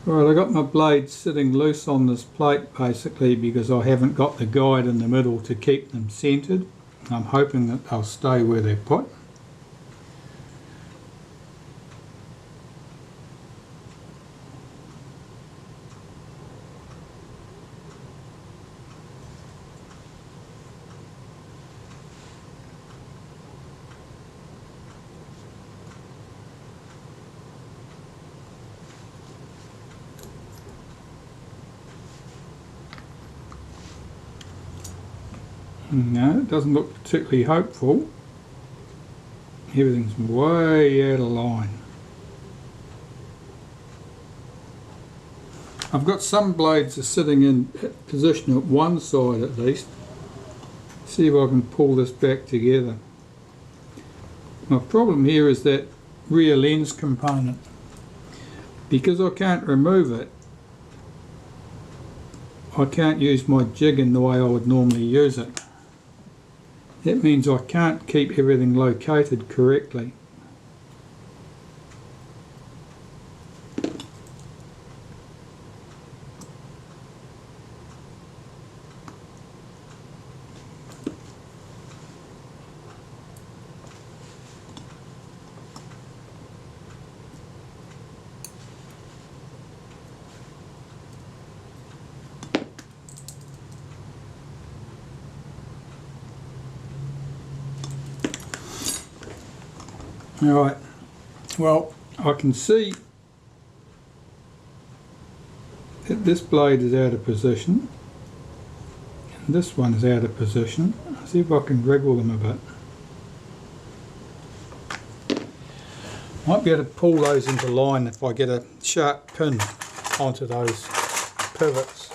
Right, I got my blade sitting loose on this plate basically because I haven't got the guide in the middle to keep them centered. I'm hoping that they'll stay where they're put. No, it doesn't look particularly hopeful. Everything's way out of line. I've got some blades are sitting in position at one side at least. See if I can pull this back together. My problem here is that rear lens component. Because I can't remove it, I can't use my jig in the way I would normally use it. That means I can't keep everything located correctly. Alright, well, I can see that this blade is out of position and this one is out of position. I'll see if I can wriggle them a bit. Might be able to pull those into line if I get a sharp pin onto those pivots.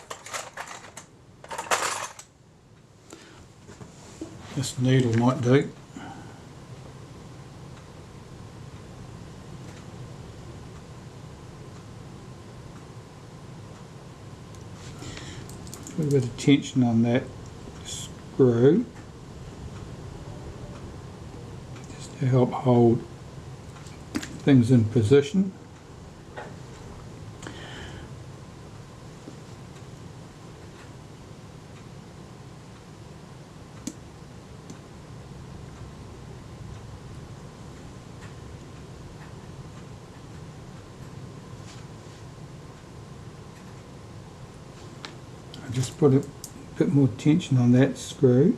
This needle might do. Put a bit of tension on that screw just to help hold things in position. Just put a bit more tension on that screw.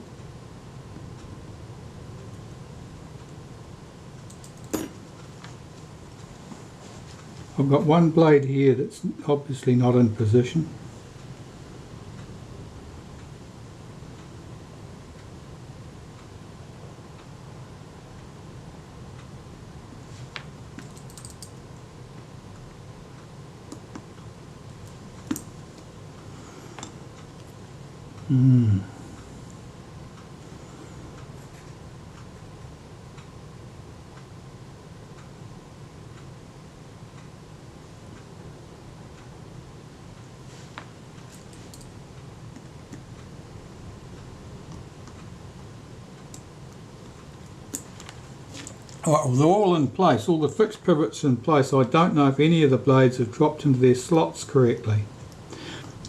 I've got one blade here that's obviously not in position. Right, well, they're all in place, all the fixed pivots in place. I don't know if any of the blades have dropped into their slots correctly.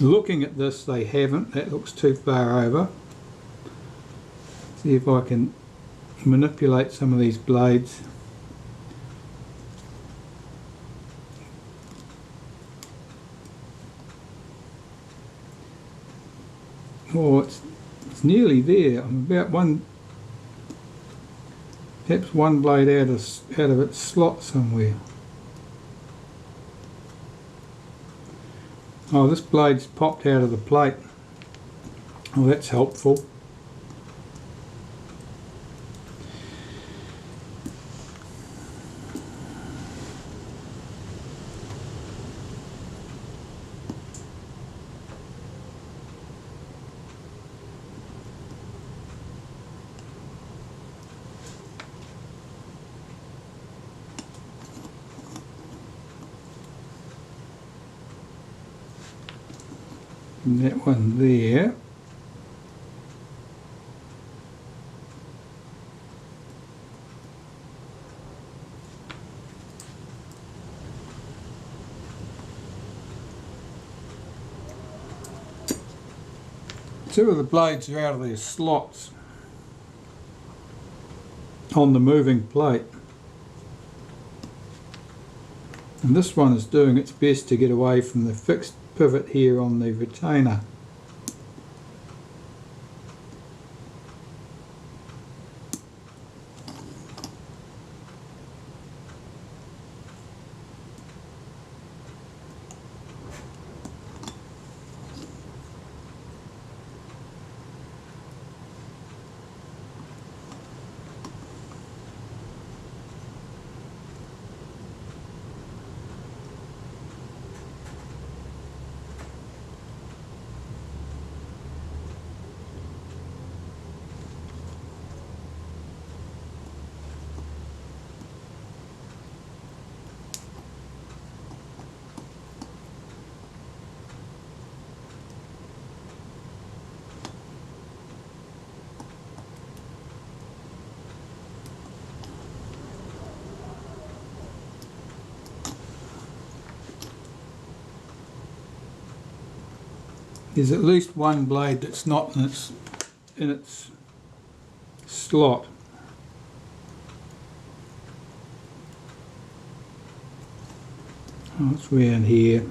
Looking at this, they haven't. That looks too far over. See if I can manipulate some of these blades. Oh, it's nearly there. I'm about perhaps one blade out of its slot somewhere. Oh, this blade's popped out of the plate. Oh, that's helpful. And that one there. Two of the blades are out of their slots on the moving plate, and this one is doing its best to get away from the fixed pivot here on the retainer. There's at least one blade that's not in its slot. Oh, it's round here.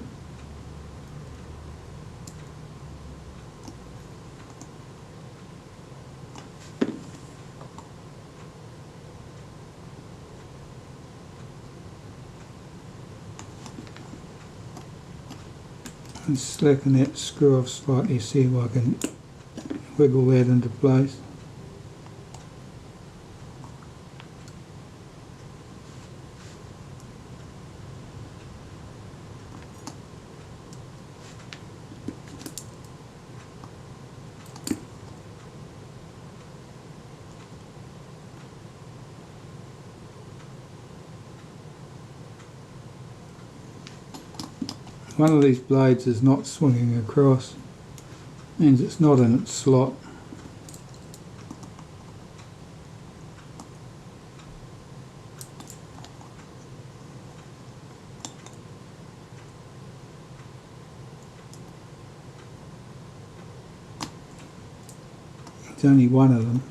And slacken that screw off slightly, see if I can wiggle that into place. One of these blades is not swinging across, means it's not in its slot. It's only one of them.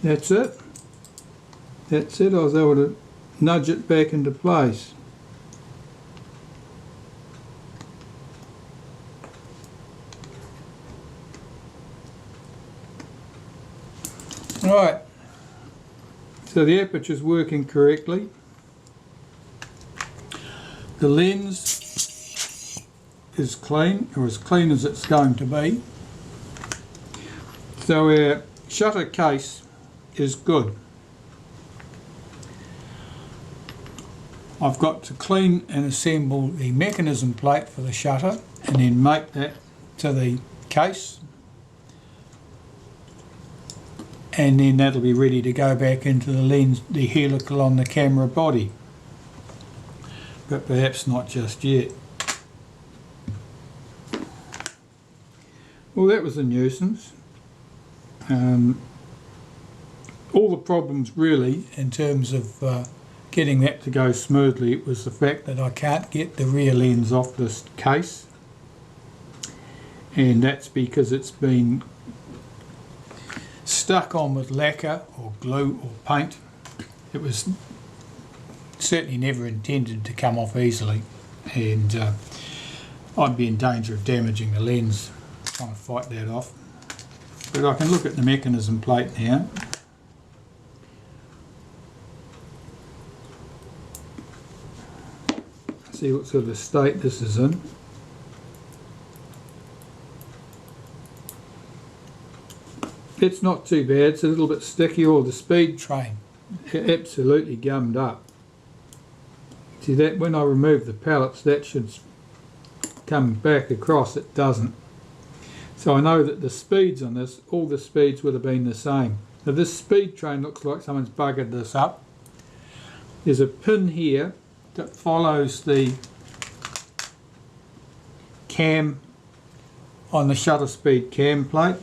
That's it. That's it. I was able to nudge it back into place. Right. So the aperture is working correctly. The lens is clean, or as clean as it's going to be. So our shutter case is good. I've got to clean and assemble the mechanism plate for the shutter and then make that to the case, and then that'll be ready to go back into the lens, the helical on the camera body, but perhaps not just yet. Well, that was a nuisance. All the problems really in terms of getting that to go smoothly was the fact that I can't get the rear lens off this case, and that's because it's been stuck on with lacquer or glue or paint. It was certainly never intended to come off easily, and I'd be in danger of damaging the lens trying to fight that off. But I can look at the mechanism plate now. See what sort of state this is in. It's not too bad, it's a little bit sticky, or the speed train absolutely gummed up. See that when I remove the pallets, that should come back across, it doesn't. So I know that the speeds on this, all the speeds would have been the same. Now this speed train looks like someone's buggered this up. There's a pin here that follows the cam on the shutter speed cam plate,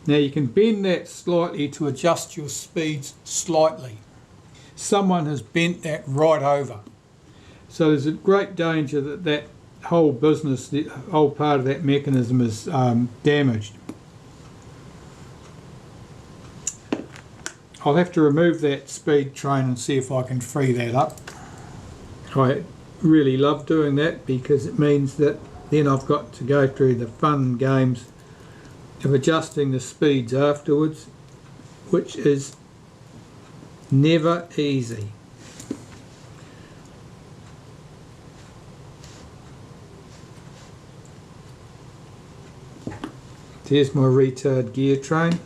Now you can bend that slightly to adjust your speeds slightly. Someone has bent that right over. So there's a great danger that that whole business, the whole part of that mechanism is damaged. I'll have to remove that speed train and see if I can free that up. I really love doing that because it means that then I've got to go through the fun games of adjusting the speeds afterwards, which is never easy. There's my retard gear train.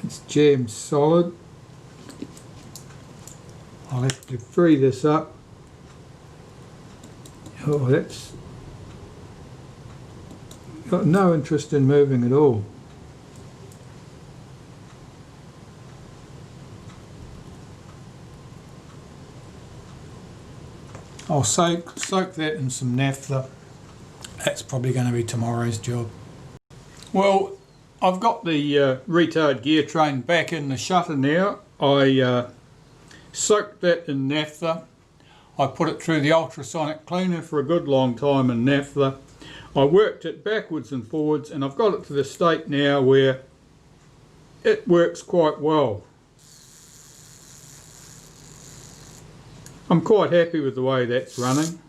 It's jammed solid. I'll have to free this up. Oh, that's got no interest in moving at all. I'll soak that in some naphtha. That's probably going to be tomorrow's job. Well, I've got the retard gear train back in the shutter now. I soaked that in naphtha. I put it through the ultrasonic cleaner for a good long time in naphtha. I worked it backwards and forwards, and I've got it to the state now where it works quite well. I'm quite happy with the way that's running.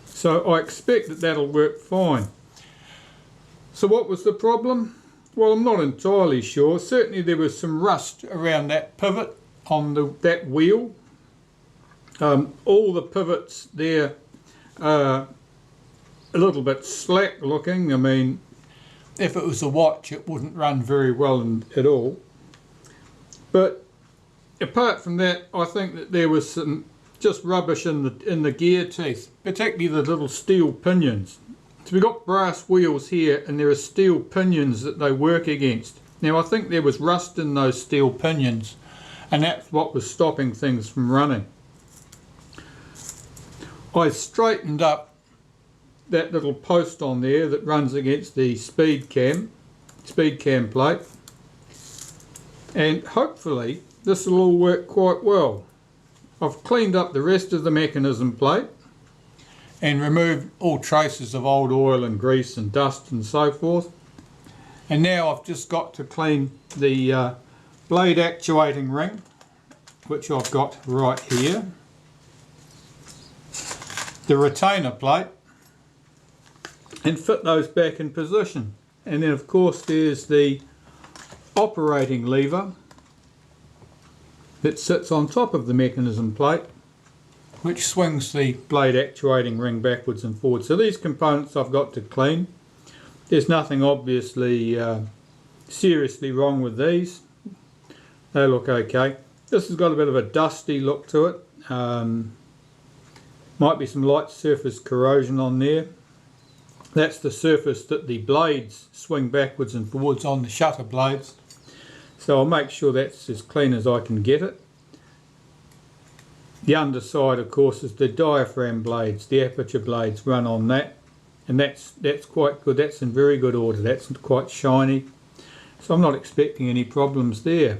So I expect that that'll work fine. So what was the problem? Well, I'm not entirely sure. Certainly there was some rust around that pivot on that wheel. All the pivots there are a little bit slack looking. I mean, if it was a watch it wouldn't run very well at all. But apart from that, I think that there was some just rubbish in the gear teeth, particularly the little steel pinions. So we've got brass wheels here and there are steel pinions that they work against. Now I think there was rust in those steel pinions and that's what was stopping things from running. I straightened up that little post on there that runs against the speed cam plate, and hopefully this will all work quite well. I've cleaned up the rest of the mechanism plate and removed all traces of old oil and grease and dust and so forth. And now I've just got to clean the blade actuating ring, which I've got right here, the retainer plate, and fit those back in position. And then of course there's the operating lever that sits on top of the mechanism plate, which swings the blade actuating ring backwards and forwards. So these components I've got to clean. There's nothing obviously seriously wrong with these. They look okay. This has got a bit of a dusty look to it. Might be some light surface corrosion on there. That's the surface that the blades swing backwards and forwards on, the shutter blades. So I'll make sure that's as clean as I can get it. The underside of course is the diaphragm blades, the aperture blades run on that, and that's quite good. That's in very good order. That's quite shiny, so I'm not expecting any problems there.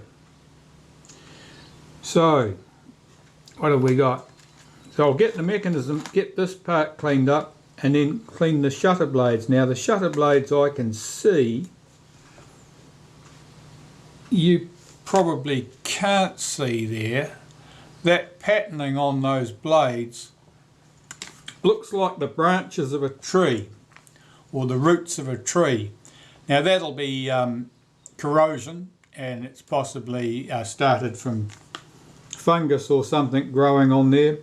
So what have we got? So I'll get the mechanism, get this part cleaned up, and then clean the shutter blades. Now the shutter blades I can see, you probably can't see there, that patterning on those blades looks like the branches of a tree or the roots of a tree. Now that'll be corrosion, and it's possibly started from fungus or something growing on there.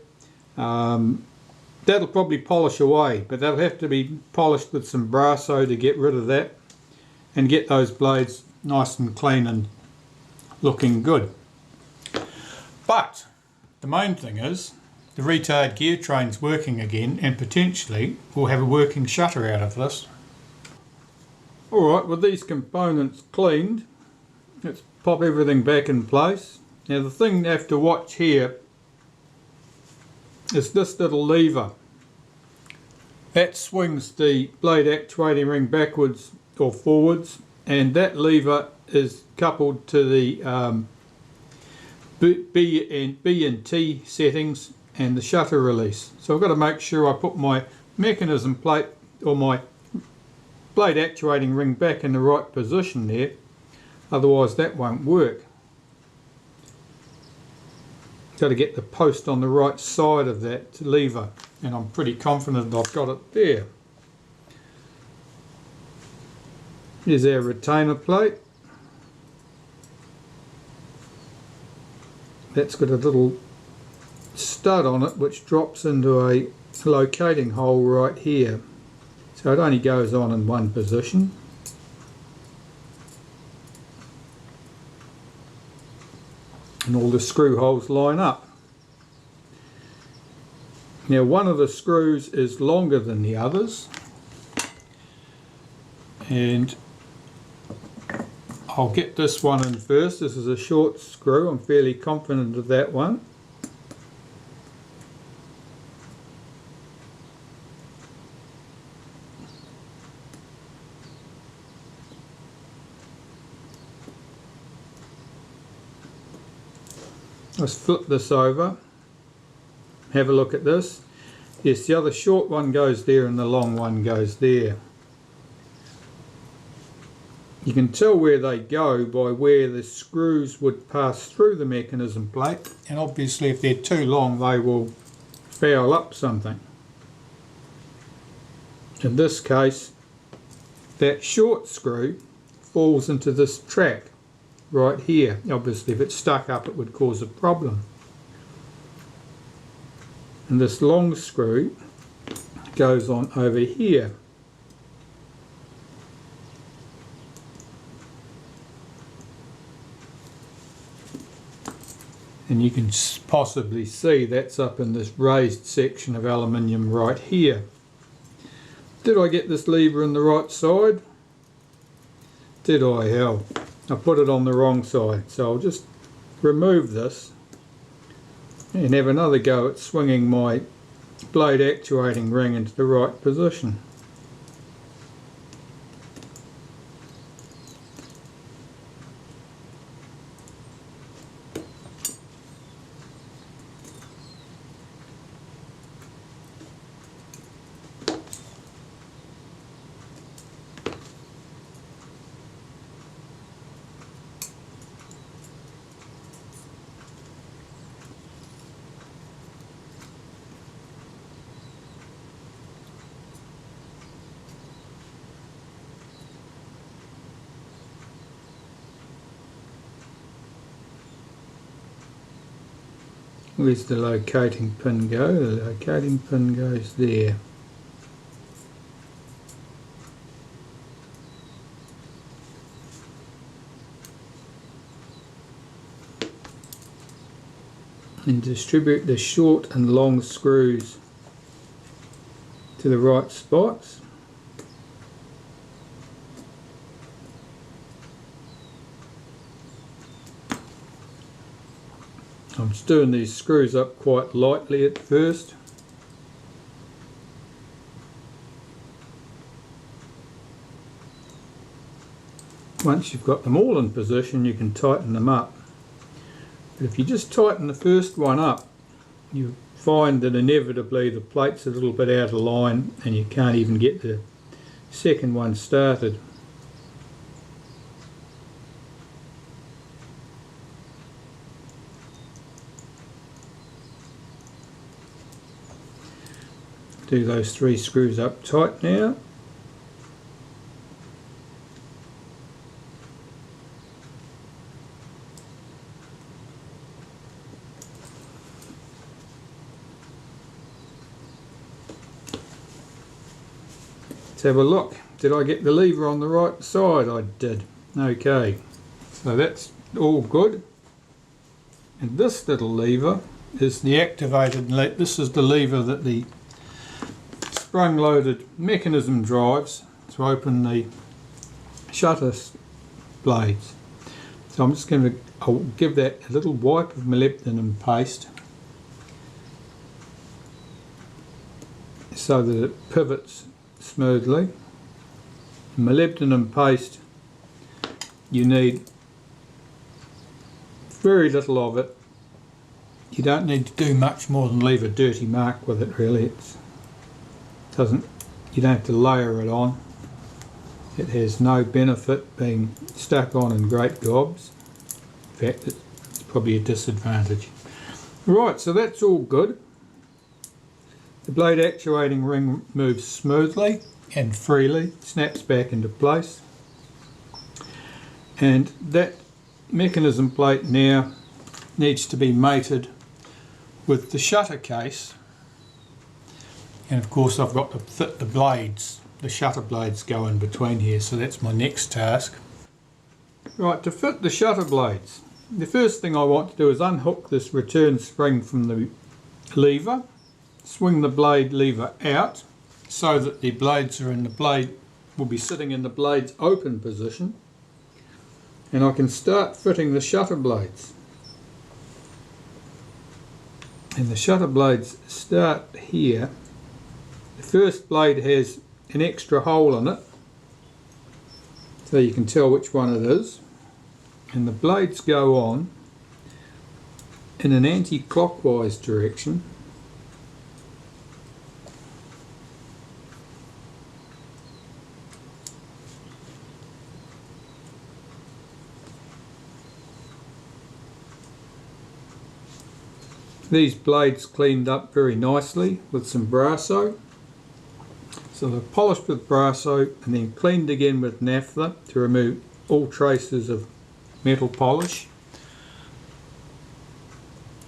That'll probably polish away, but that'll have to be polished with some Brasso to get rid of that and get those blades nice and clean and looking good. But the main thing is the retard gear train's working again, and potentially we'll have a working shutter out of this. Alright, with these components cleaned, let's pop everything back in place. Now the thing you have to watch here is this little lever. That swings the blade actuating ring backwards or forwards, and that lever is coupled to the B and T settings and the shutter release. So I've got to make sure I put my mechanism plate or my blade actuating ring back in the right position there, otherwise that won't work. Got to get the post on the right side of that lever, and I'm pretty confident I've got it there. Here's our retainer plate. That's got a little stud on it which drops into a locating hole right here. So it only goes on in one position. And all the screw holes line up. Now one of the screws is longer than the others, and I'll get this one in first. This is a short screw. I'm fairly confident of that one. Let's flip this over, have a look at this. Yes, the other short one goes there and the long one goes there. You can tell where they go by where the screws would pass through the mechanism plate, and obviously if they're too long they will foul up something. In this case, that short screw falls into this track right here. Obviously if it's stuck up it would cause a problem. And this long screw goes on over here. And you can possibly see that's up in this raised section of aluminium right here. Did I get this lever in the right side? Did I? Hell, I put it on the wrong side. So I'll just remove this and have another go at swinging my blade actuating ring into the right position. Where's the locating pin go? The locating pin goes there. And distribute the short and long screws to the right spots. I'm just doing these screws up quite lightly at first. Once you've got them all in position you can tighten them up. But if you just tighten the first one up, you find that inevitably the plate's a little bit out of line and you can't even get the second one started. Do those three screws up tight now. Let's have a look. Did I get the lever on the right side? I did. Okay, so that's all good. And this little lever is the activated, this is the lever that the spring-loaded mechanism drives to open the shutter blades. So I'm just going to, I'll give that a little wipe of molybdenum paste so that it pivots smoothly. Molybdenum paste, you need very little of it. You don't need to do much more than leave a dirty mark with it really. You don't have to layer it on. It has no benefit being stuck on in great gobs. In fact, it's probably a disadvantage. Right, so that's all good. The blade actuating ring moves smoothly and freely, snaps back into place. And that mechanism plate now needs to be mated with the shutter case. And of course I've got to fit the blades. The shutter blades go in between here, so that's my next task. Right, to fit the shutter blades, the first thing I want to do is unhook this return spring from the lever, swing the blade lever out so that the blades are in the blade, will be sitting in the blade's open position, and I can start fitting the shutter blades. And the shutter blades start here. The first blade has an extra hole in it, so you can tell which one it is, and the blades go on in an anti-clockwise direction. These blades cleaned up very nicely with some Brasso. So they're polished with Brasso and then cleaned again with naphtha to remove all traces of metal polish.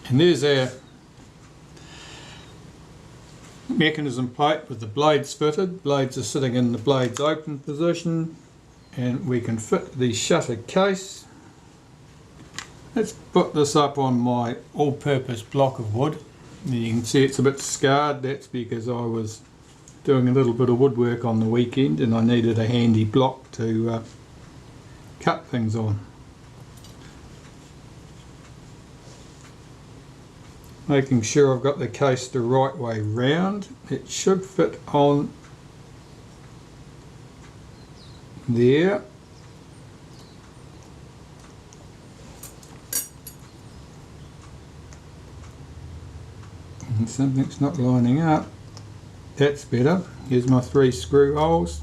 And there's our mechanism plate with the blades fitted. Blades are sitting in the blade's open position, and we can fit the shutter case. Let's put this up on my all-purpose block of wood. And you can see it's a bit scarred. That's because I was doing a little bit of woodwork on the weekend and I needed a handy block to cut things on. Making sure I've got the case the right way round. It should fit on there. And something's not lining up. That's better. Here's my 3 screw holes.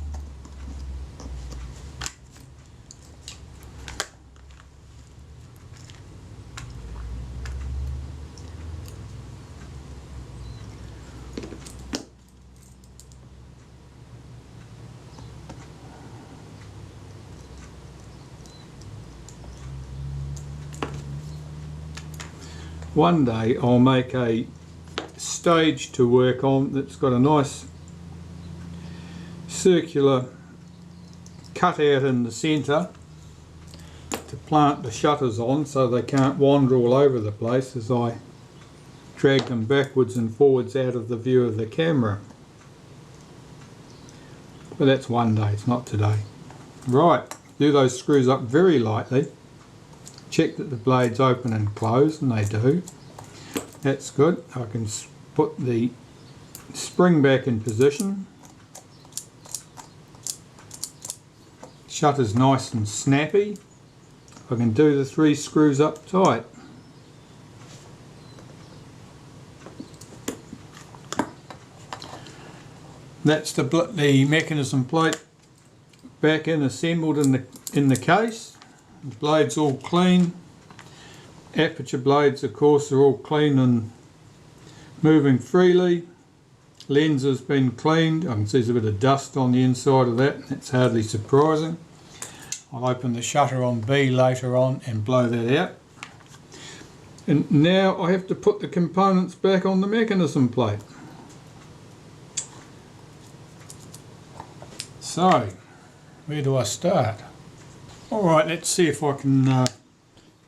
One day I'll make a stage to work on that's got a nice circular cutout in the centre to plant the shutters on so they can't wander all over the place as I drag them backwards and forwards out of the view of the camera. But that's one day, it's not today. Right, do those screws up very lightly. Check that the blade's open and closed, and they do. That's good. I can put the spring back in position. Shutter's nice and snappy. I can do the 3 screws up tight. That's the mechanism plate back in, assembled in the case. The blade's all clean. Aperture blades, of course, are all clean and moving freely. Lens has been cleaned. I can see there's a bit of dust on the inside of that. That's hardly surprising. I'll open the shutter on B later on and blow that out. And now I have to put the components back on the mechanism plate. So, where do I start? Alright, let's see if I can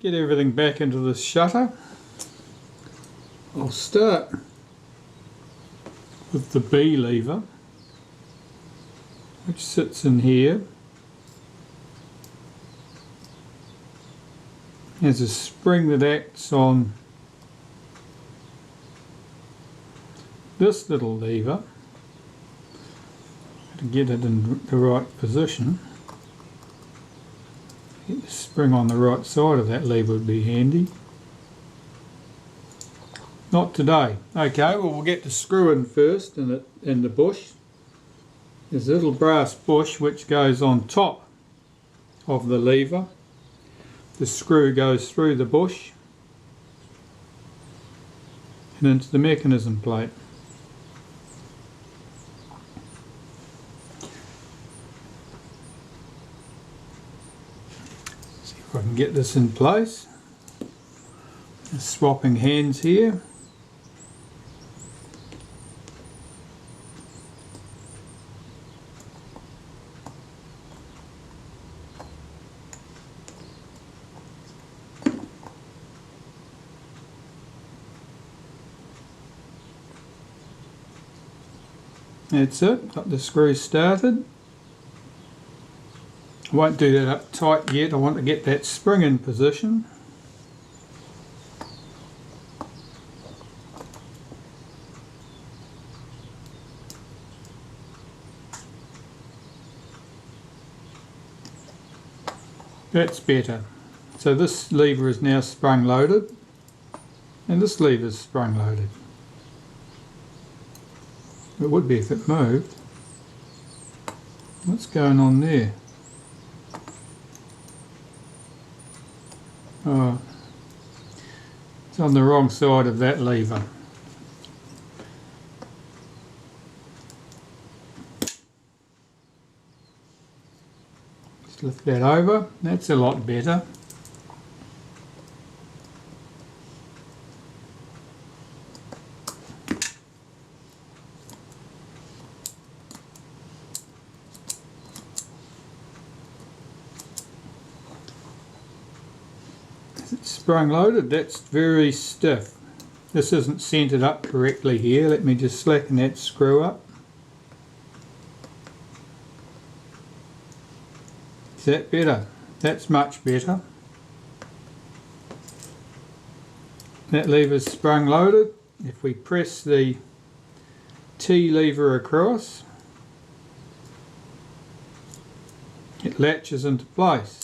get everything back into the shutter. I'll start with the B lever, which sits in here. There's a spring that acts on this little lever. to get it in the right position. Get the spring on the right side of that lever would be handy. Not today. Okay, well we'll get the screw in first in the bush. There's a little brass bush which goes on top of the lever. The screw goes through the bush and into the mechanism plate. See if I can get this in place. Just swapping hands here. That's it, got the screw started. I won't do that up tight yet, I want to get that spring in position. That's better. So this lever is now sprung loaded and this lever is sprung loaded. It would be if it moved. What's going on there? Oh, it's on the wrong side of that lever. Just lift that over. That's a lot better. Sprung loaded, that's very stiff. This isn't centered up correctly here. Let me just slacken that screw up. Is that better? That's much better. That lever's sprung loaded. If we press the T lever across, it latches into place.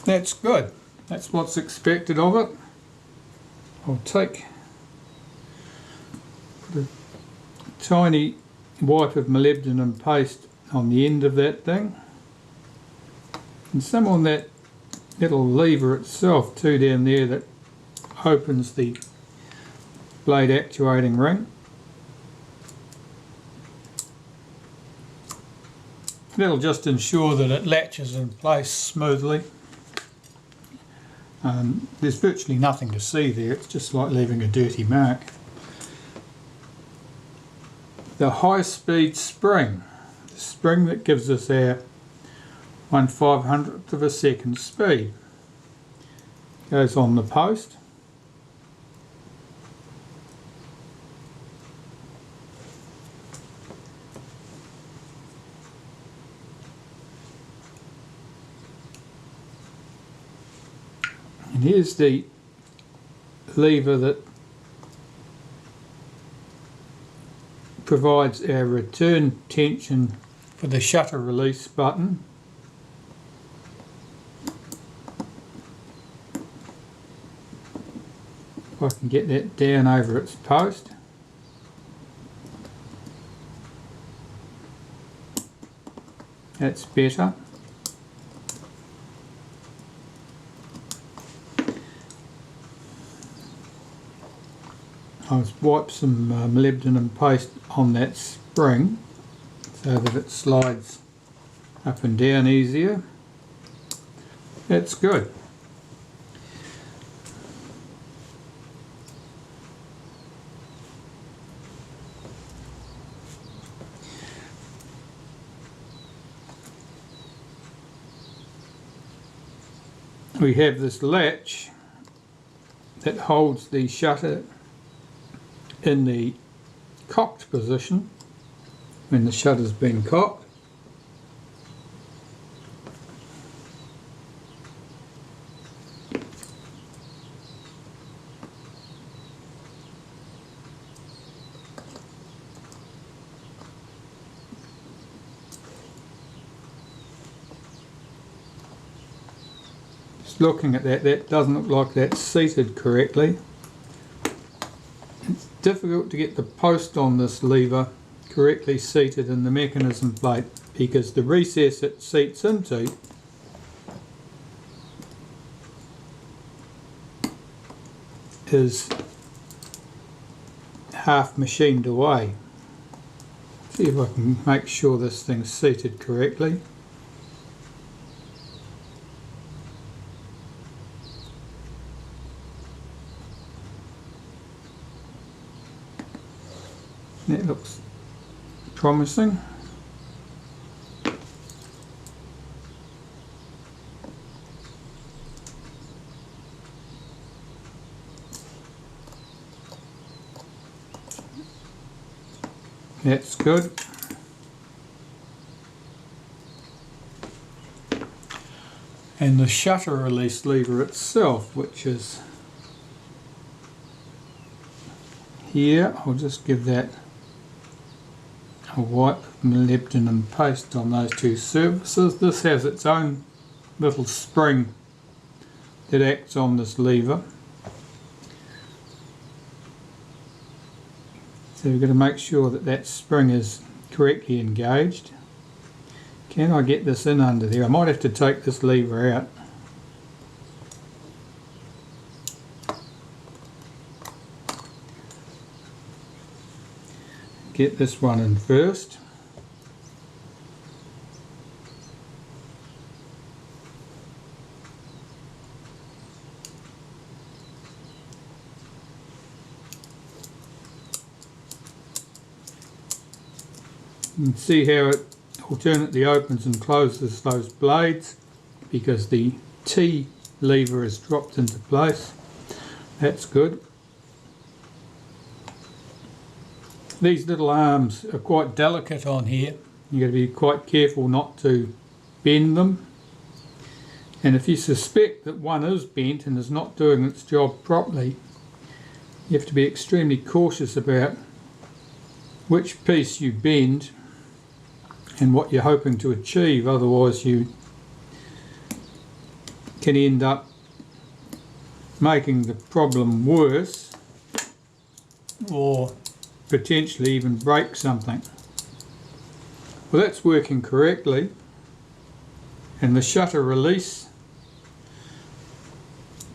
That's good. That's what's expected of it. I'll put a tiny wipe of molybdenum paste on the end of that thing and some on that little lever itself too down there that opens the blade actuating ring. That'll just ensure that it latches in place smoothly. There's virtually nothing to see there, it's just like leaving a dirty mark. The high-speed spring, the spring that gives us our 1/500th of a second speed, goes on the post. And here's the lever that provides our return tension for the shutter release button. If I can get that down over its post. That's better. I'll wipe some molybdenum paste on that spring so that it slides up and down easier. That's good. We have this latch that holds the shutter in the cocked position when the shutter's been cocked. Just looking at that, that doesn't look like that's seated correctly. It's difficult to get the post on this lever correctly seated in the mechanism plate because the recess it seats into is half machined away. See if I can make sure this thing's seated correctly. That looks promising. That's good. And the shutter release lever itself, which is here, I'll just give that a wipe of molybdenum paste on those two surfaces. This has its own little spring that acts on this lever. So we've got to make sure that that spring is correctly engaged. Can I get this in under there? I might have to take this lever out. Get this one in first. You can see how it alternately opens and closes those blades because the T lever is dropped into place. That's good. These little arms are quite delicate on here. You've got to be quite careful not to bend them. And if you suspect that one is bent and is not doing its job properly, you have to be extremely cautious about which piece you bend and what you're hoping to achieve. Otherwise you can end up making the problem worse or potentially even break something. Well, that's working correctly, and the shutter release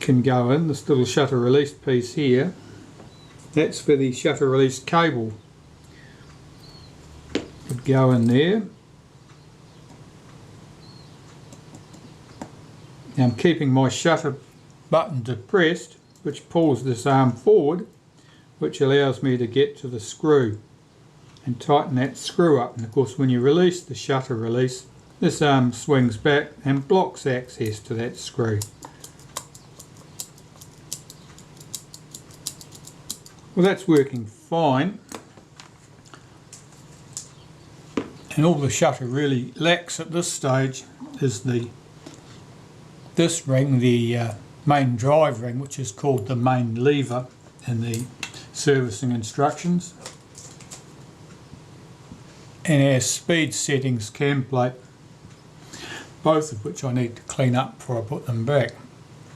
can go in, this little shutter release piece here. That's for the shutter release cable. Would go in there. Now I'm keeping my shutter button depressed, which pulls this arm forward, which allows me to get to the screw and tighten that screw up. And of course when you release the shutter release, this arm swings back and blocks access to that screw. Well, that's working fine. And all the shutter really lacks at this stage is this ring, the main drive ring, which is called the main lever in the servicing instructions, and our speed settings cam plate, both of which I need to clean up before I put them back.